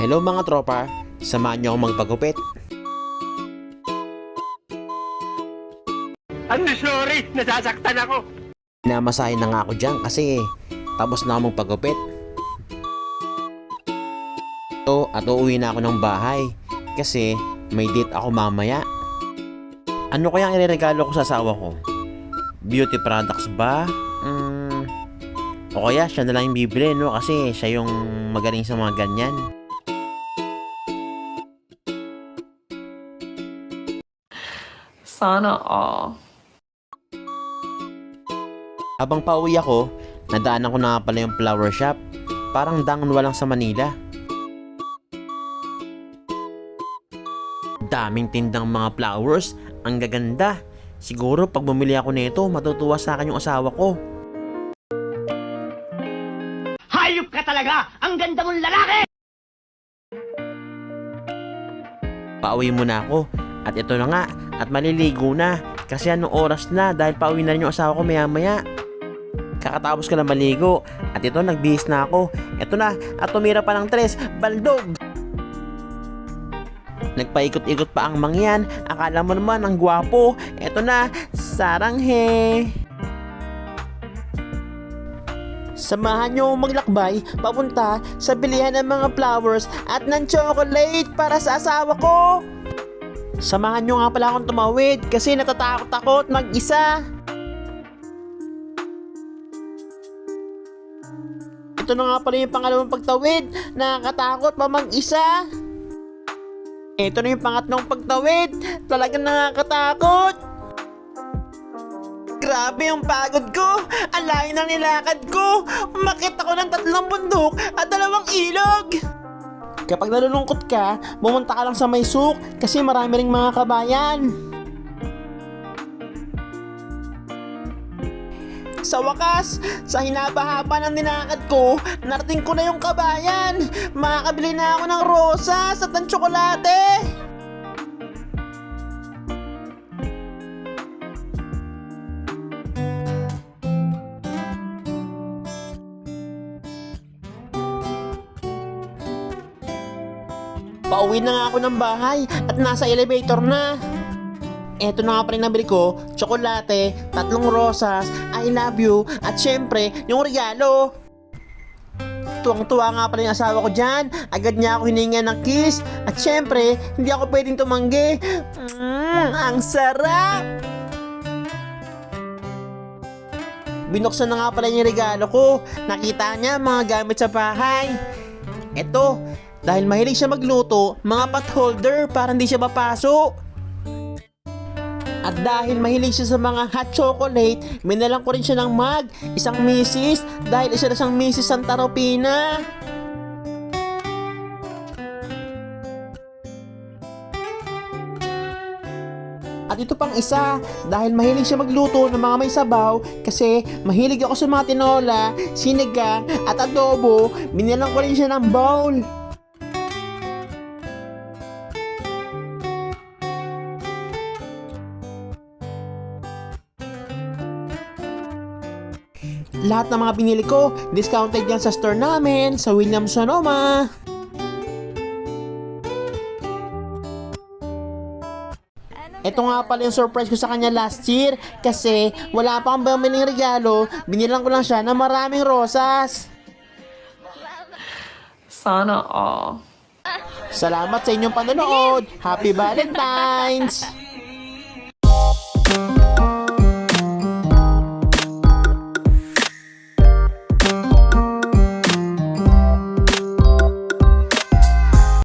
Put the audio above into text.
Hello mga tropa, samahan niyo akong magpagupit. I'm sorry, nasasaktan ako. Namasahin na nga ako dyan kasi tapos na ako magpagupit. At uuwi na ako ng bahay kasi may date ako mamaya. Ano kaya ang ireregalo ko sa asawa ko? Beauty products ba? O kaya siya na lang yung bibili, no? Kasi siya yung magaling sa mga ganyan. Sana all. Habang pauwi ako, nadaanan ko na nga pala yung flower shop. Parang Dangwa lang sa Manila. Daming tindang mga flowers, ang gaganda. Siguro pag bumili ako nito, matutuwa sa akin yung asawa ko. Hayop ka talaga! Ang ganda mong lalaki! Pauwi muna ako. At ito na nga, at maliligo na. Kasi anong oras na dahil pauwi na rin yung asawa ko maya maya. Kakatapos ko lang maligo. At ito, nagbihis na ako. Ito na, at tumira pa ng 3, baldog! Nagpaikot-ikot pa ang mangyan. Akala mo naman ang gwapo. Ito na, saranghe! Samahan nyo maglakbay papunta sa bilihan ng mga flowers at ng chocolate para sa asawa ko. Samahan nyo nga pala akong tumawid kasi natatakot ako at mag-isa. Ito na nga pala yung pangalawang pagtawid. Nakakatakot pa mag-isa. Ito na yung pangatlong pagtawid. Talagang nakakatakot. Grabe yung pagod ko. Ang layo ng nilakad ko. Umakyat ako ng 3 bundok at 2 ilog. Kapag nalulungkot ka, pumunta ka lang sa may souk kasi marami ring mga kabayan. Sa wakas, sa hinaba-haba ng nilakad ko, narating ko na yung kabayan. Makakabili na ako ng rosas at ng tsokolate. Pauwi na nga ako ng bahay at nasa elevator na. Eto na nga pa rin nabili ko, tsokolate, 3 rosas, I love you, at syempre, yung regalo. Tuwang-tuwa nga pala yung asawa ko dyan. Agad niya ako hininga ng kiss. At syempre, hindi ako pwedeng tumanggi. Ang sarap! Binuksan na nga pala yung regalo ko. Nakita niya mga gamit sa bahay. Eto, dahil mahilig siya magluto, mga pot holder para hindi siya mapaso. At dahil mahilig siya sa mga hot chocolate, minalang ko rin siya ng mug, isang misis, dahil isa na siyang misis Santa Rupina. At ito pang isa, dahil mahilig siya magluto ng mga may sabaw, kasi mahilig ako sa mga tinola, sinigang at adobo, minalang ko rin siya ng bowl. Lahat ng mga pinili ko, discounted yan sa store namin, sa Williams Sonoma. Ito nga pala yung surprise ko sa kanya last year kasi wala pa akong bamiling regalo, binilang ko lang siya ng maraming rosas. Sana all. Salamat sa inyong panonood. Happy Valentine's!